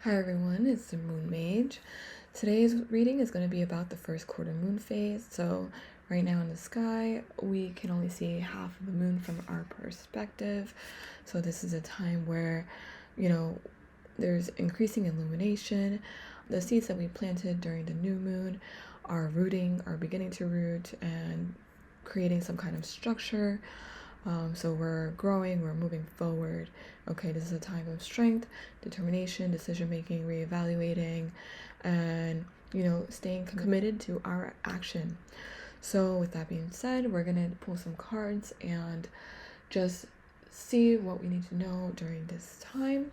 Hi everyone, it's the Moon Mage. Today's reading is going to be about the first quarter moon phase. So right now in the sky, we can only see half of the moon from our perspective. So this is a time where, there's increasing illumination. The seeds that we planted during the new moon are beginning to root and creating some kind of structure. So we're growing, we're moving forward. Okay, this is a time of strength, determination, decision making, reevaluating, and staying committed to our action. So with that being said, we're gonna pull some cards and just see what we need to know during this time.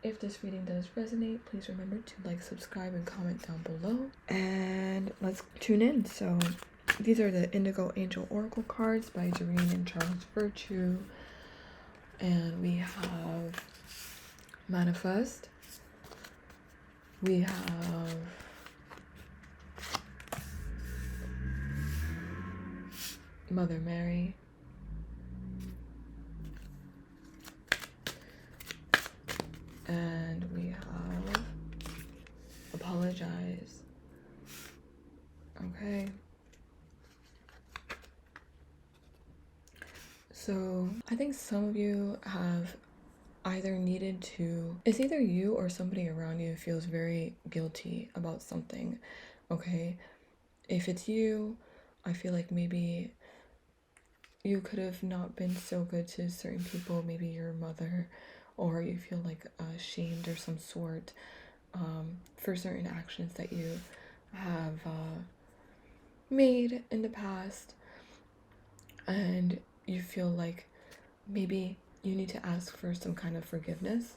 If this reading does resonate, please remember to like, subscribe, and comment down below. And let's tune in. So these are the Indigo Angel Oracle cards by Doreen and Charles Virtue. And we have Manifest. We have Mother Mary. And we have Apologize. Okay. So I think some of you have either needed to, it's either you or somebody around you feels very guilty about something. Okay. If it's you, I feel like maybe you could have not been so good to certain people, maybe your mother, or you feel like shamed or some sort for certain actions that you have made in the past, and you feel like maybe you need to ask for some kind of forgiveness.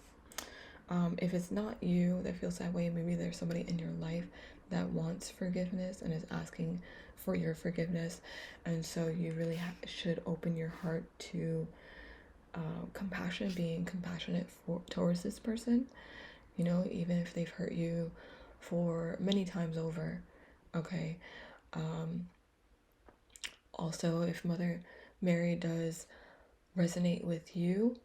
If it's not you that feels that way, maybe there's somebody in your life that wants forgiveness and is asking for your forgiveness, and so you really should open your heart to compassion, being compassionate towards this person, even if they've hurt you for many times over. Okay. Also, if Mother Mary does resonate with you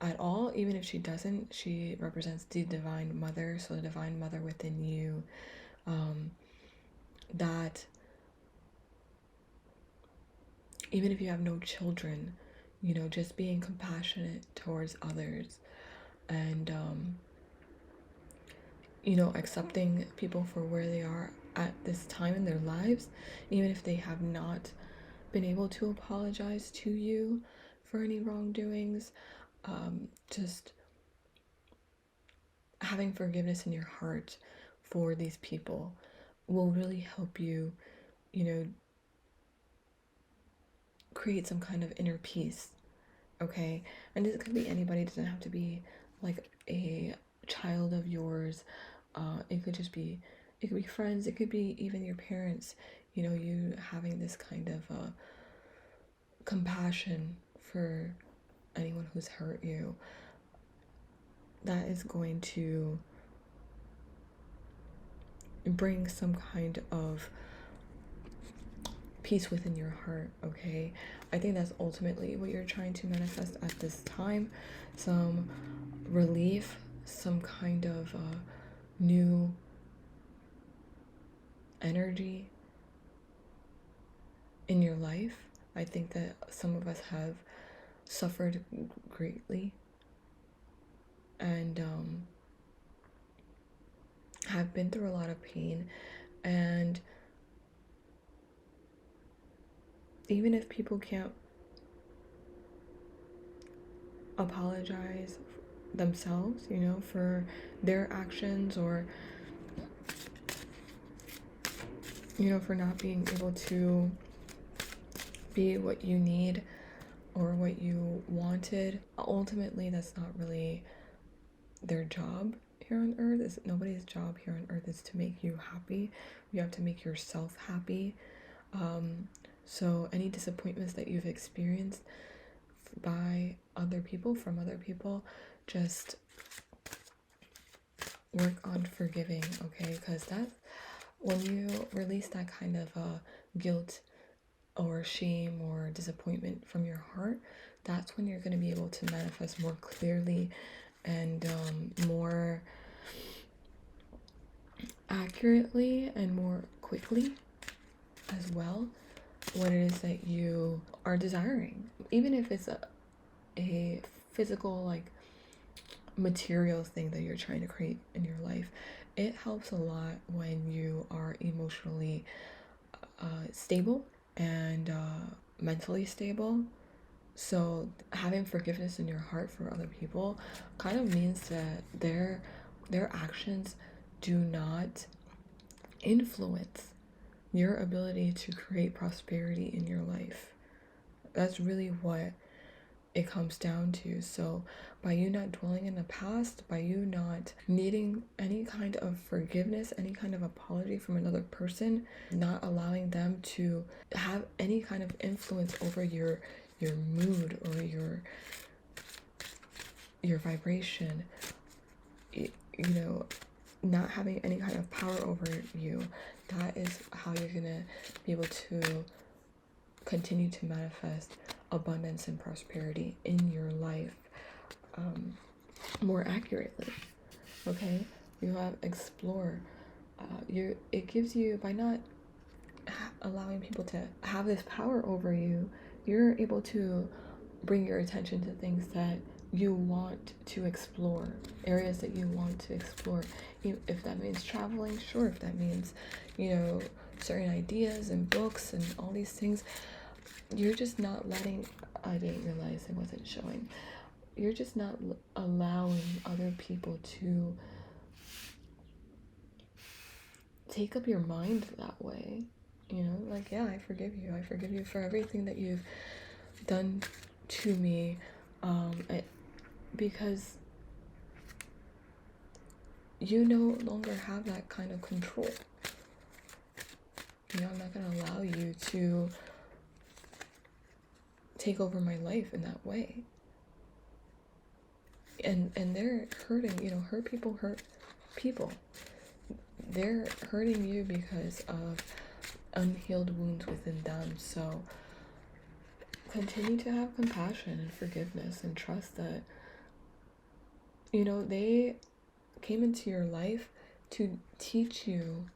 at all, even if she doesn't, she represents the Divine Mother, so the Divine Mother within you, that even if you have no children, just being compassionate towards others and accepting people for where they are at this time in their lives, even if they have not been able to apologize to you for any wrongdoings. Just having forgiveness in your heart for these people will really help you, create some kind of inner peace. Okay. And this could be anybody, it doesn't have to be like a child of yours. It could be friends, it could be even your parents, you having this kind of compassion for anyone who's hurt you. That is going to bring some kind of peace within your heart. Okay, I think that's ultimately what you're trying to manifest at this time. Some relief, some kind of new energy in your life. I think that some of us have suffered greatly and have been through a lot of pain, and even if people can't apologize themselves, for their actions, or for not being able to be what you need or what you wanted, ultimately that's not really their job here on earth. Is nobody's job here on earth is to make you happy. You have to make yourself happy. So any disappointments that you've experienced by other people, from other people, just work on forgiving. Okay, because that's when you release that kind of guilt or shame or disappointment from your heart, that's when you're going to be able to manifest more clearly and more accurately and more quickly as well what it is that you are desiring, even if it's a physical, like, materials thing that you're trying to create in your life. It helps a lot when you are emotionally stable and mentally stable. So having forgiveness in your heart for other people kind of means that their actions do not influence your ability to create prosperity in your life. That's really what it comes down to. So by you not dwelling in the past, by you not needing any kind of forgiveness, any kind of apology from another person, not allowing them to have any kind of influence over your mood or your vibration, you know, not having any kind of power over you, that is how you're gonna be able to continue to manifest abundance and prosperity in your life more accurately. Okay, you have explore. It gives you, by not allowing people to have this power over you, you're able to bring your attention to things that you want to explore, areas that you want to explore. If that means traveling, sure. If that means, certain ideas and books and all these things, you're just not letting, I didn't realize it wasn't showing. You're just not allowing other people to take up your mind that way. Like, yeah, I forgive you. I forgive you for everything that you've done to me, because you no longer have that kind of control. I'm not going to allow you to take over my life in that way. And they're hurting, hurt people. They're hurting you because of unhealed wounds within them. So continue to have compassion and forgiveness and trust that, they came into your life to teach you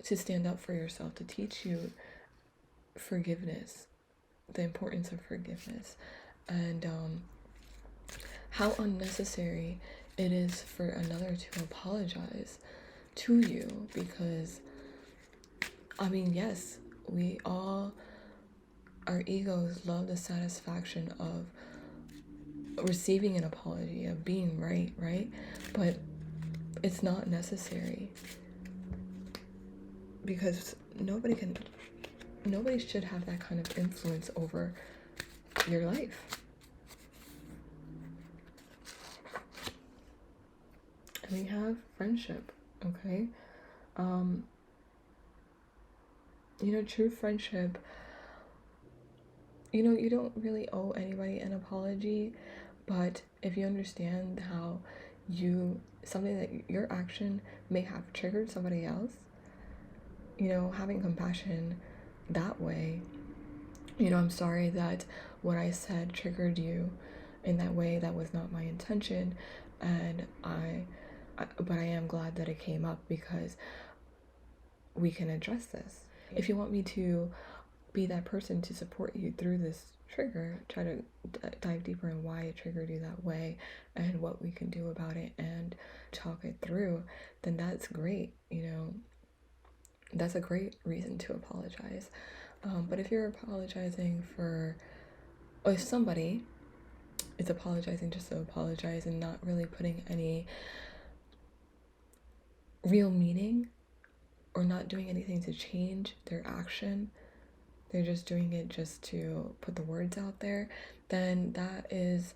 to stand up for yourself, to teach you forgiveness, the importance of forgiveness, and how unnecessary it is for another to apologize to you. Because, yes, we all, our egos love the satisfaction of receiving an apology, of being right? But it's not necessary, because nobody should have that kind of influence over your life. And we have friendship, okay? True friendship, you don't really owe anybody an apology, but if you understand how something that your action may have triggered somebody else, having compassion that way, I'm sorry that what I said triggered you in that way. That was not my intention, and but I am glad that it came up, because we can address this. If you want me to be that person to support you through this trigger, try to dive deeper in why it triggered you that way and what we can do about it and talk it through, then that's great. That's a great reason to apologize. But if you're apologizing or if somebody is apologizing just to apologize and not really putting any real meaning, or not doing anything to change their action, they're just doing it just to put the words out there, then that is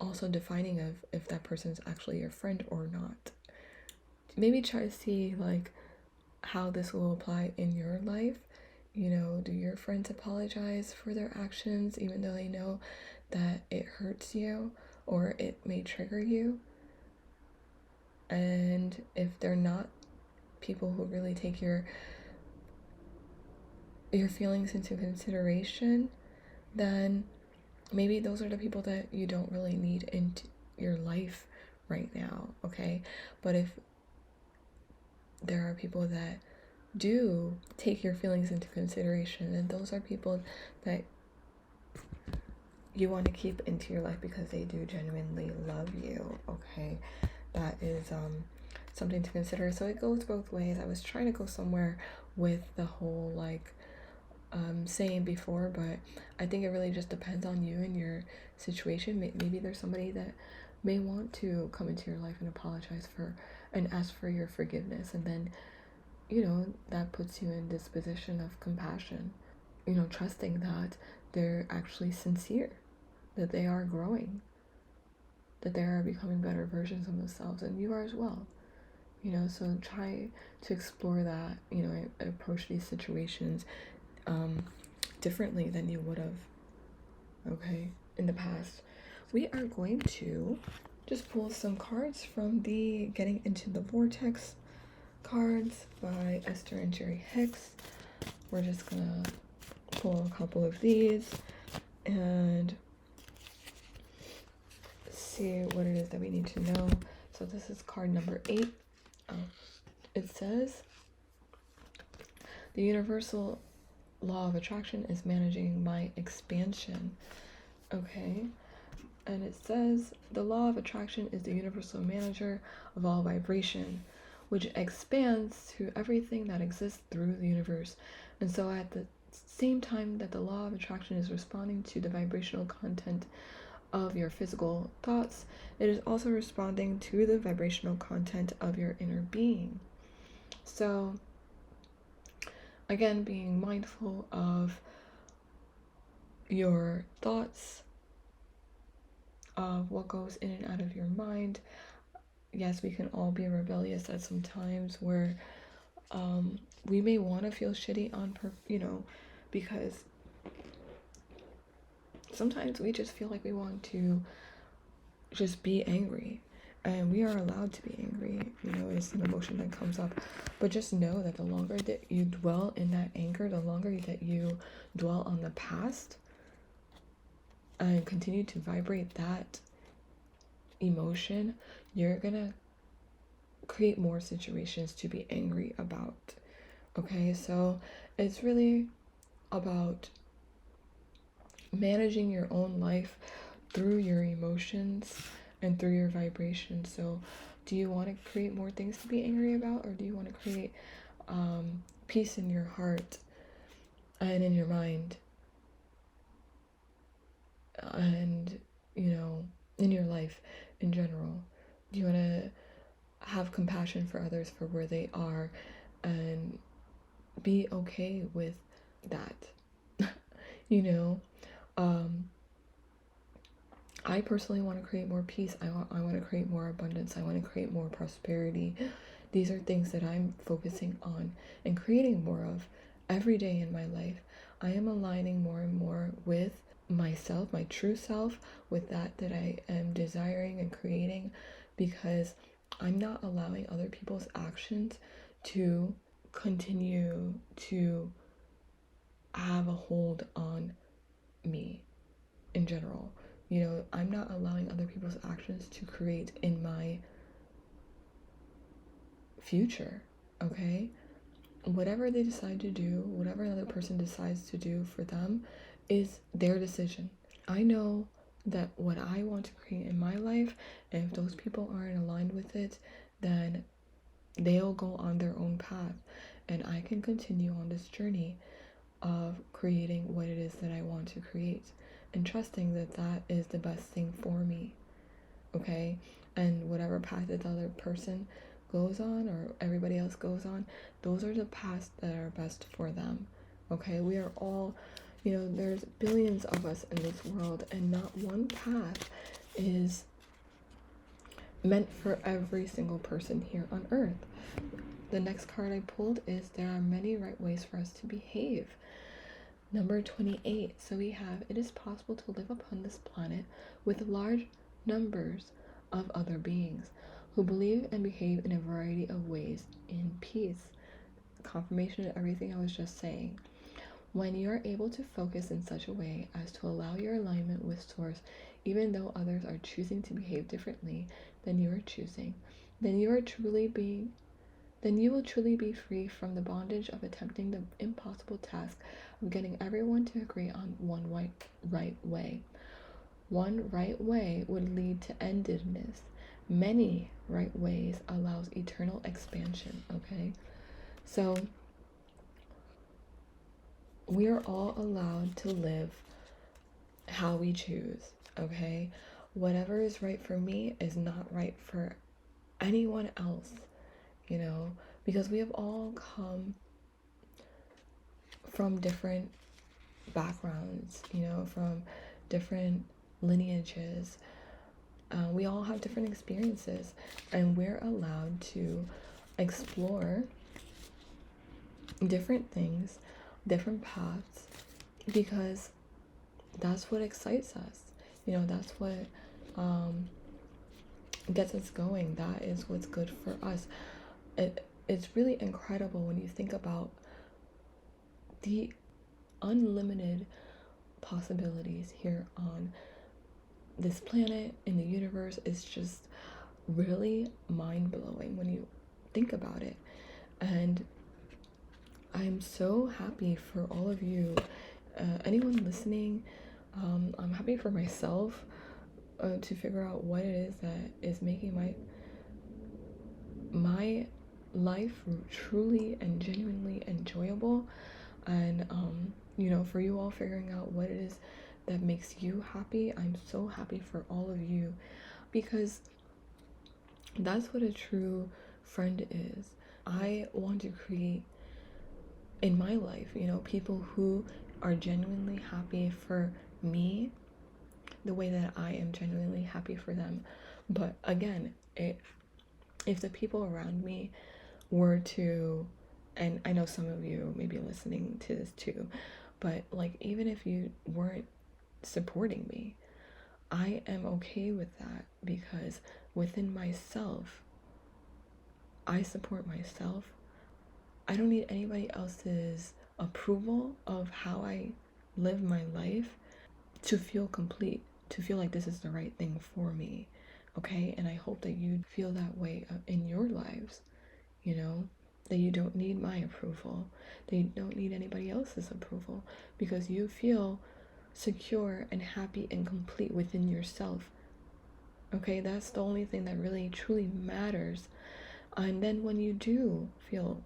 also defining of if that person's actually your friend or not. Maybe try to see, like, how this will apply in your life. Do your friends apologize for their actions even though they know that it hurts you or it may trigger you? And if they're not people who really take your feelings into consideration, then maybe those are the people that you don't really need into your life right now, okay? But if there are people that do take your feelings into consideration, and those are people that you want to keep into your life because they do genuinely love you, okay? That is something to consider. So it goes both ways. I was trying to go somewhere with the whole like saying before, but I think it really just depends on you and your situation. Maybe there's somebody that may want to come into your life and apologize for and ask for your forgiveness, and then that puts you in this position of compassion, trusting that they're actually sincere, that they are growing, that they are becoming better versions of themselves, and you are as well. So try to explore that, approach these situations differently than you would have, okay, in the past. We are going to just pull some cards from the Getting Into the Vortex cards by Esther and Jerry Hicks. We're just gonna pull a couple of these and see what it is that we need to know. So this is card number 8. It says, the universal law of attraction is managing my expansion. Okay, and it says the law of attraction is the universal manager of all vibration, which expands to everything that exists through the universe. And so at the same time that the law of attraction is responding to the vibrational content of your physical thoughts, it is also responding to the vibrational content of your inner being. So again, being mindful of your thoughts, of what goes in and out of your mind. Yes, we can all be rebellious at some times where we may want to feel shitty on because sometimes we just feel like we want to just be angry, and we are allowed to be angry. It's an emotion that comes up, but just know that the longer that you dwell in that anger, the longer that you dwell on the past and continue to vibrate that emotion, you're gonna create more situations to be angry about. Okay, so it's really about managing your own life through your emotions and through your vibrations. So do you want to create more things to be angry about, or do you want to create peace in your heart and in your mind and in your life in general? Do you want to have compassion for others for where they are and be okay with that? I personally want to create more peace. I want to create more abundance. I want to create more prosperity. These are things that I'm focusing on and creating more of every day in my life. I am aligning more and more with myself, my true self, with that I am desiring and creating, because I'm not allowing other people's actions to continue to have a hold on me in general. I'm not allowing other people's actions to create in my future, okay? Whatever they decide to do, whatever another person decides to do for them is their decision. I know that what I want to create in my life, and if those people aren't aligned with it, then they'll go on their own path, and I can continue on this journey of creating what it is that I want to create, and trusting that that is the best thing for me, okay? And whatever path that the other person goes on, or everybody else goes on, those are the paths that are best for them, okay? We are all, there's billions of us in this world, and not one path is meant for every single person here on earth. The next card I pulled is there are many right ways for us to behave. Number 28. So we have, it is possible to live upon this planet with large numbers of other beings who believe and behave in a variety of ways in peace. Confirmation of everything I was just saying. When you are able to focus in such a way as to allow your alignment with Source, even though others are choosing to behave differently than you are choosing, then you will truly be free from the bondage of attempting the impossible task of getting everyone to agree on one right way. One right way would lead to endedness. Many right ways allows eternal expansion, okay? So we are all allowed to live how we choose, okay? Whatever is right for me is not right for anyone else, you know, because we have all come from different backgrounds, you know, from different lineages. We all have different experiences, and we're allowed to explore different things, different paths, because that's what excites us. You know, that's what gets us going. That is what's good for us. It's really incredible when you think about the unlimited possibilities here on this planet, in the universe. Is just really mind-blowing when you think about it. And I'm so happy for all of you, anyone listening. I'm happy for myself to figure out what it is that is making my life truly and genuinely enjoyable. And you know, for you all figuring out what it is that makes you happy. I'm so happy for all of you, because that's what a true friend is. I want to create in my life, you know, people who are genuinely happy for me the way that I am genuinely happy for them. But again, if the people around me were to, and I know some of you may be listening to this too, but like, even if you weren't supporting me, I am okay with that, because within myself, I support myself. I don't need anybody else's approval of how I live my life to feel complete, to feel like this is the right thing for me, okay? And I hope that you feel that way in your lives, you know, that you don't need my approval, that you don't need anybody else's approval, because you feel secure and happy and complete within yourself, okay? That's the only thing that really truly matters. And then when you do feel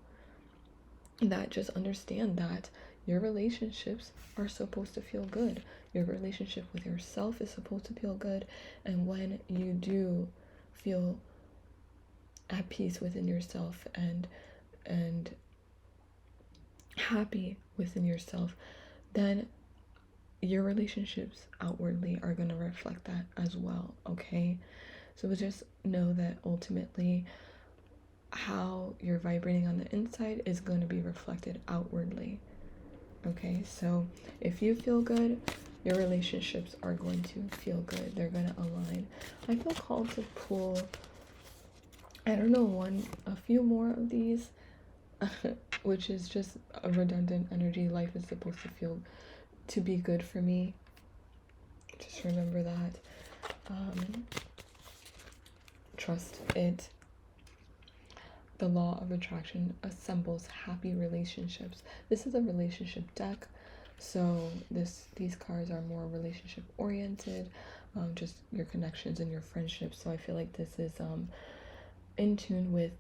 that, just understand that your relationships are supposed to feel good. Your relationship with yourself is supposed to feel good. And when you do feel at peace within yourself and happy within yourself, then your relationships outwardly are going to reflect that as well, okay? So just know that ultimately how you're vibrating on the inside is going to be reflected outwardly, okay? So if you feel good, your relationships are going to feel good. They're going to align. I feel called to pull, I don't know, a few more of these, which is just a redundant energy. Life is supposed to be good for me. Just remember that. Trust it. The law of attraction assembles happy relationships. This is a relationship deck, so these cards are more relationship oriented, just your connections and your friendships. So I feel like this is in tune with,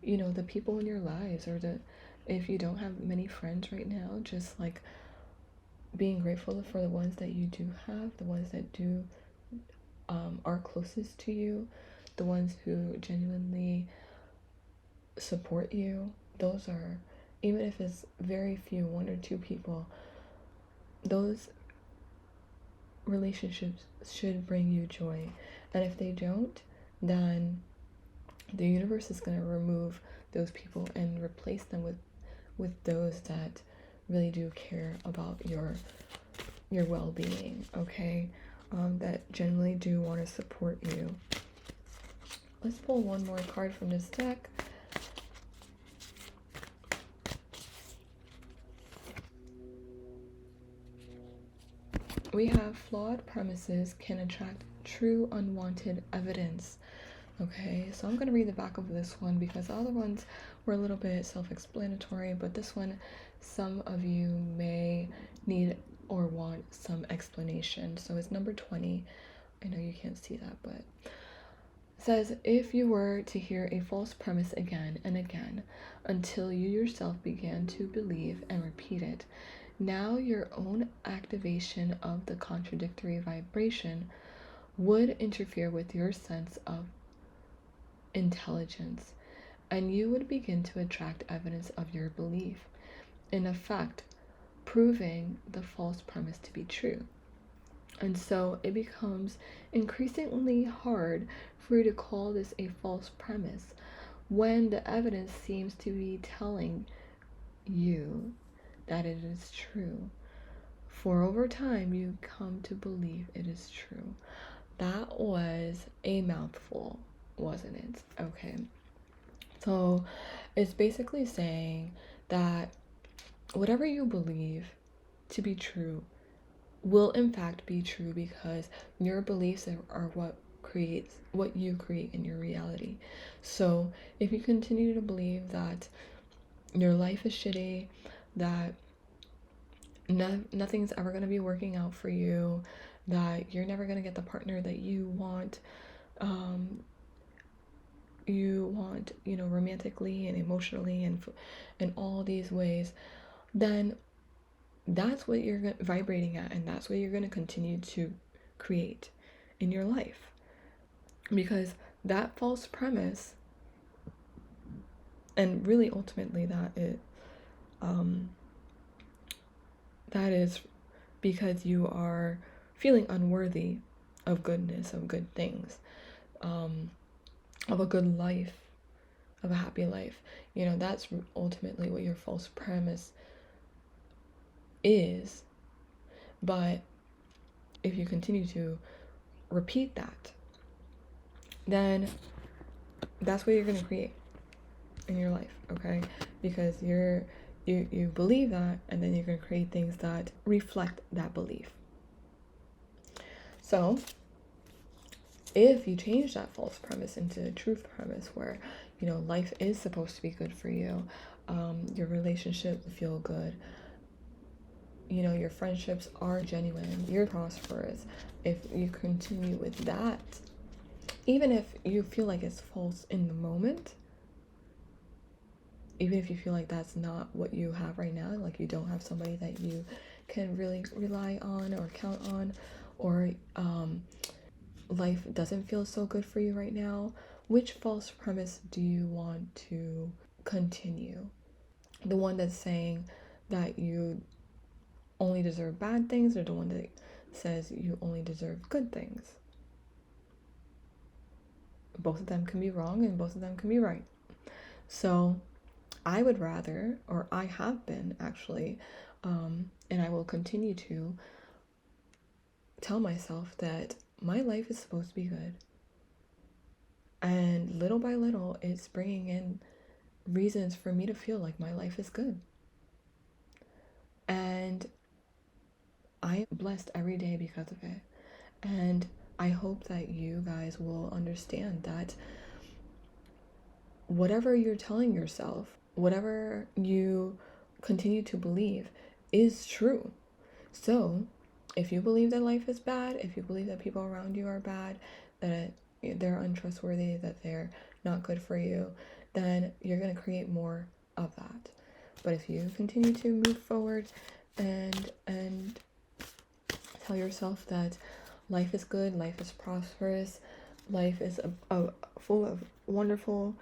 you know, the people in your lives, or if you don't have many friends right now, just like being grateful for the ones that you do have, the ones that do are closest to you, the ones who genuinely support you. Those are, even if it's very few, one or two people, those relationships should bring you joy. And if they don't, then the universe is going to remove those people and replace them with those that really do care about your well-being, okay? That genuinely do want to support you. Let's pull one more card from this deck. we have flawed premises can attract true unwanted evidence. Okay, so I'm going to read the back of this one because the other ones were a little bit self-explanatory, but this one, some of you may need or want some explanation. So it's number 20. I know you can't see that, but it says, if you were to hear a false premise again and again until you yourself began to believe and repeat it, now your own activation of the contradictory vibration would interfere with your sense of intelligence, and you would begin to attract evidence of your belief, in effect, proving the false premise to be true. And so it becomes increasingly hard for you to call this a false premise when the evidence seems to be telling you that it is true. For over time, you come to believe it is true. That was a mouthful, wasn't it? Okay. So it's basically saying that whatever you believe to be true will in fact be true because your beliefs are what you create in your reality. So if you continue to believe that your life is shitty, that nothing's ever going to be working out for you, that you're never going to get the partner that you want, romantically and emotionally and in all these ways, then that's what you're vibrating at, and that's what you're going to continue to create in your life. Because that false premise, and really ultimately that is because you are feeling unworthy of goodness, of good things, of a good life, of a happy life. That's ultimately what your false premise is. But if you continue to repeat that, then that's what you're going to create in your life, okay? Because you believe that, and then you're going to create things that reflect that belief. So if you change that false premise into a truth premise where life is supposed to be good for you, your relationship will feel good, your friendships are genuine, you're prosperous, if you continue with that, even if you feel like it's false in the moment, even if you feel like that's not what you have right now, like you don't have somebody that you can really rely on or count on, or life doesn't feel so good for you right now, which false premise do you want to continue? The one that's saying that you only deserve bad things, or the one that says you only deserve good things? Both of them can be wrong and both of them can be right. So I would rather, or I have been actually, and I will continue to tell myself that my life is supposed to be good. And little by little, it's bringing in reasons for me to feel like my life is good. And I am blessed every day because of it. And I hope that you guys will understand that whatever you're telling yourself, whatever you continue to believe is true. So if you believe that life is bad, if you believe that people around you are bad, that they're untrustworthy, that they're not good for you, then you're going to create more of that. But if you continue to move forward and tell yourself that life is good, life is prosperous, life is full of wonderful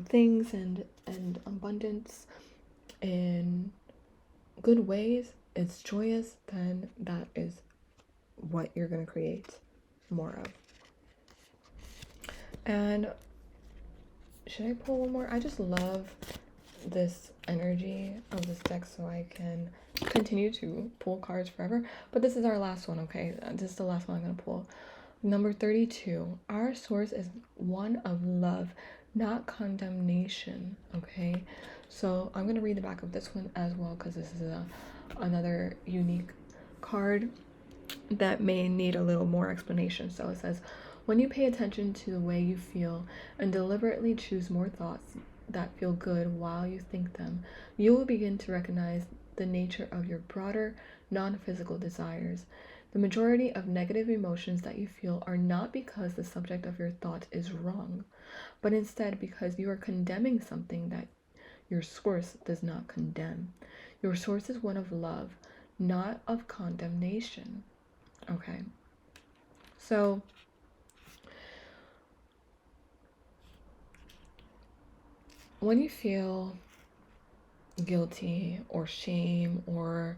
things and abundance in good ways, it's joyous, then that is what you're going to create more of. And should I pull one more? I just love this energy of this deck, so I can continue to pull cards forever. But this is our last one, okay? This is the last one I'm going to pull. Number 32. Our source is one of love, not condemnation, okay? So I'm going to read the back of this one as well, because this is another unique card that may need a little more explanation. So it says, when you pay attention to the way you feel and deliberately choose more thoughts that feel good while you think them, you will begin to recognize the nature of your broader, non-physical desires. The majority of negative emotions that you feel are not because the subject of your thought is wrong, but instead because you are condemning something that your source does not condemn. Your source is one of love, not of condemnation. Okay. So when you feel guilty or shame or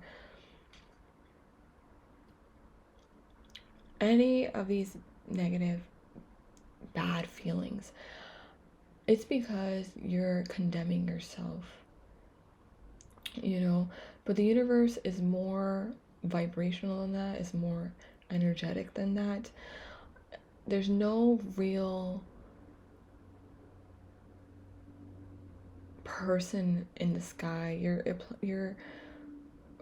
any of these negative, bad feelings, it's because you're condemning yourself, you know. But the universe is more vibrational than that, is more energetic than that. There's no real person in the sky. You're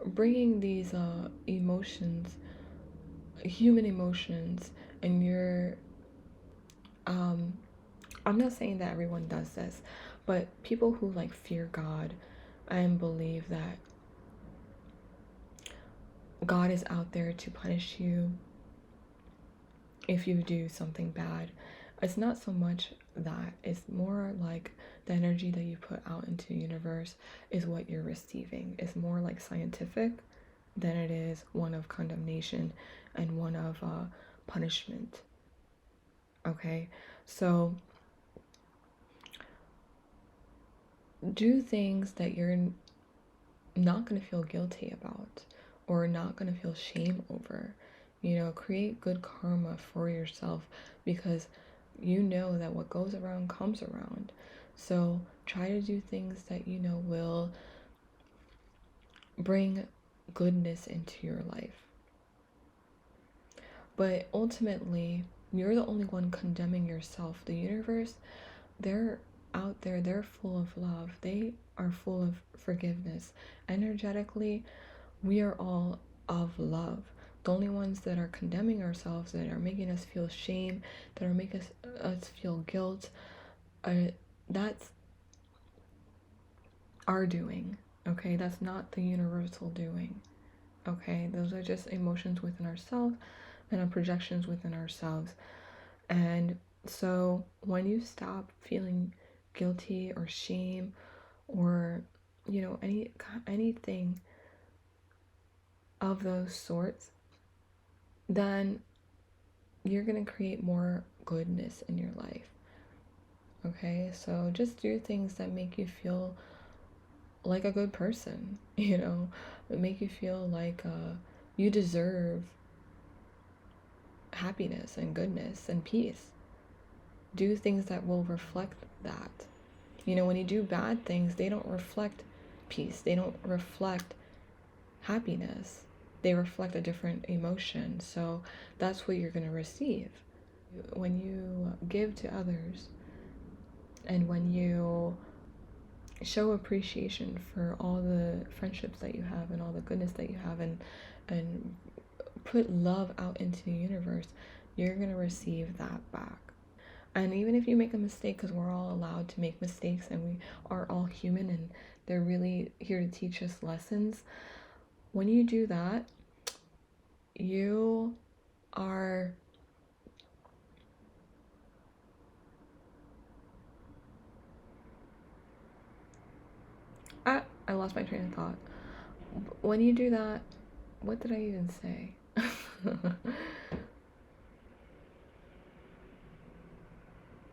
bringing these emotions, human emotions, and you're I'm not saying that everyone does this, but people who like fear God and believe that God is out there to punish you if you do something bad. It's not so much that, it's more like the energy that you put out into the universe is what you're receiving. It's more like scientific than it is one of condemnation and one of punishment. Okay, so do things that you're not going to feel guilty about or not going to feel shame over. You know, create good karma for yourself, because you know that what goes around comes around. So try to do things that you know will bring goodness into your life. But ultimately, you're the only one condemning yourself. The universe, they're out there, they're full of love. They are full of forgiveness. Energetically, we are all of love. The only ones that are condemning ourselves, that are making us feel shame, that are making us feel guilt, that's our doing. Okay, that's not the universal doing. Okay, those are just emotions within ourselves and our projections within ourselves. And so when you stop feeling guilty or shame or, you know, anything of those sorts, then you're going to create more goodness in your life. Okay, so just do things that make you feel like a good person, you know, that make you feel like you deserve happiness and goodness and peace. Do things that will reflect that. You know, when you do bad things, they don't reflect peace, they don't reflect happiness, they reflect a different emotion. So that's what you're going to receive when you give to others, and when you show appreciation for all the friendships that you have and all the goodness that you have, and put love out into the universe, you're going to receive that back. And even if you make a mistake, because we're all allowed to make mistakes and we are all human and they're really here to teach us lessons, when you do that, you are I lost my train of thought. When you do that, what did I even say?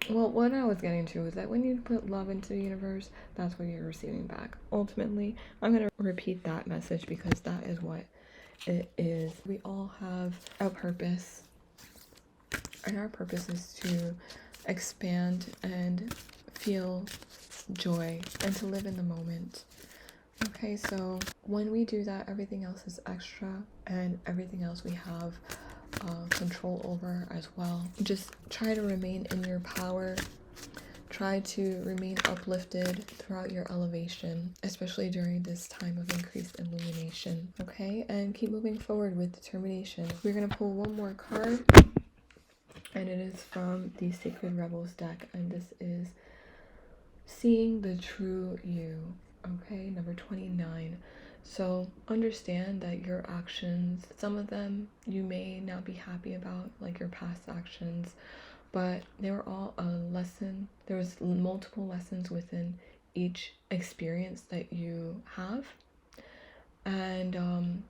Well, what I was getting to is that when you put love into the universe, that's what you're receiving back. Ultimately, I'm going to repeat that message because that is what it is. We all have a purpose, and our purpose is to expand and feel joy and to live in the moment. Okay, so when we do that, everything else is extra, and everything else we have control over as well. Just try to remain in your power. Try to remain uplifted throughout your elevation, especially during this time of increased illumination, okay? And keep moving forward with determination. We're going to pull one more card, and it is from the Sacred Rebels deck, and this is Seeing the True You, okay? Number 29. So understand that your actions, some of them you may not be happy about, like your past actions, but they were all a lesson. There was multiple lessons within each experience that you have, and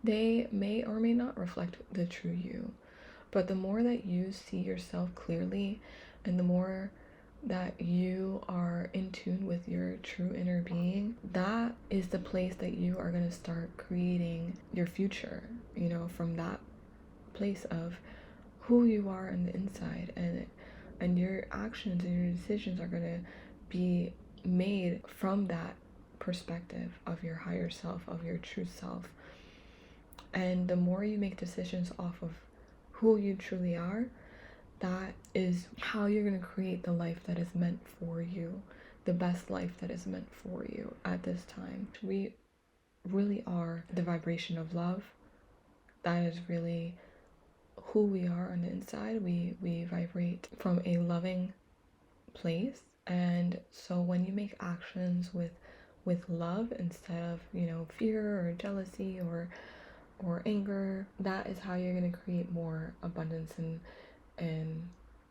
they may or may not reflect the true you. But the more that you see yourself clearly, and the more that you are in tune with your true inner being, that is the place that you are going to start creating your future, you know, from that place of who you are on the inside, and your actions and your decisions are going to be made from that perspective of your higher self, of your true self. And the more you make decisions off of who you truly are, that is how you're going to create the life that is meant for you, the best life that is meant for you at this time. We really are the vibration of love. That is really who we are on the inside. We vibrate from a loving place, and so when you make actions with love instead of, you know, fear or jealousy or anger, that is how you're going to create more abundance and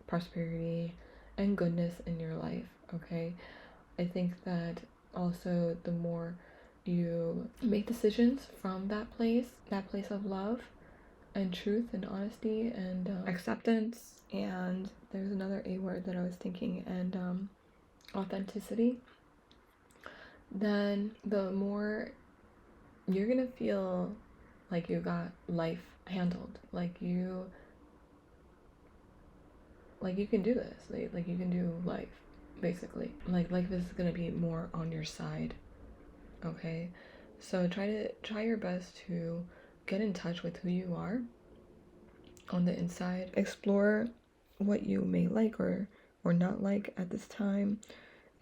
prosperity and goodness in your life, okay? I think that also the more you make decisions from that place of love and truth and honesty and acceptance, and there's another A word that I was thinking, and authenticity, then the more you're gonna feel like you got life handled, like you can do this, like you can do life, basically. Like life is gonna be more on your side, okay? So try your best to get in touch with who you are on the inside. Explore what you may like or not like at this time.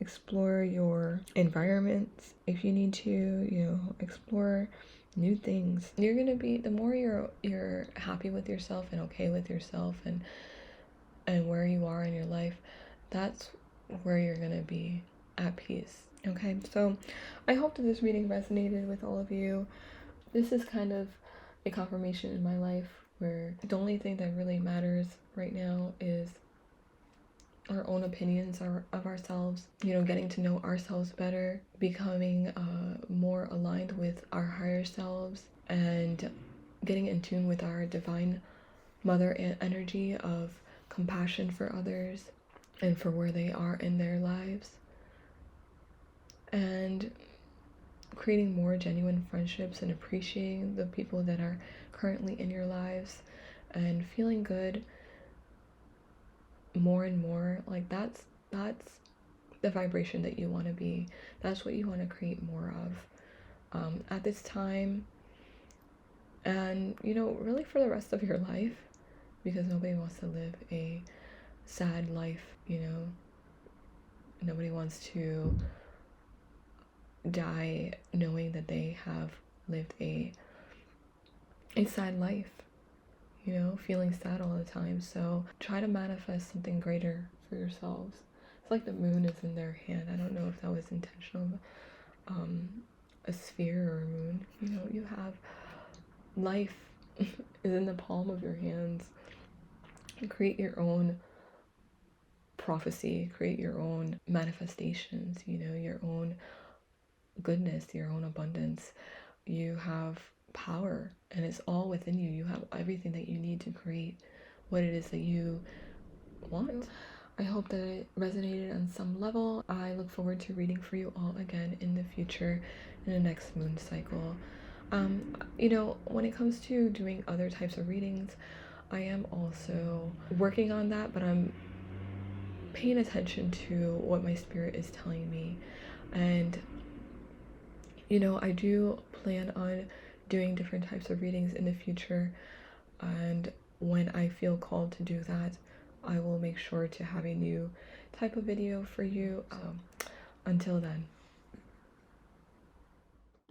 Explore your environments if you need to, you know, explore new things. You're gonna be, the more you're happy with yourself and okay with yourself and where you are in your life, that's where you're gonna be at peace. Okay, so I hope that this reading resonated with all of you. This is kind of a confirmation in my life where the only thing that really matters right now is our own opinions of ourselves, you know, getting to know ourselves better, becoming more aligned with our higher selves, and getting in tune with our divine mother energy of compassion for others and for where they are in their lives, and creating more genuine friendships and appreciating the people that are currently in your lives and feeling good more and more. Like that's the vibration that you want to be. That's what you want to create more of at this time, and, you know, really for the rest of your life, because nobody wants to live a sad life, you know. Nobody wants to die knowing that they have lived a sad life, you know, feeling sad all the time. So try to manifest something greater for yourselves. It's like the moon is in their hand. I don't know if that was intentional. A sphere or a moon, you know, you have life is in the palm of your hands. Create your own prophecy, create your own manifestations, you know, your own goodness, your own abundance. You have power, and it's all within you. You have everything that you need to create what it is that you want. I hope that it resonated on some level. I look forward to reading for you all again in the future, in the next moon cycle. You know, when it comes to doing other types of readings, I am also working on that, but I'm paying attention to what my spirit is telling me. And, you know, I do plan on doing different types of readings in the future, and when I feel called to do that, I will make sure to have a new type of video for you. Until then,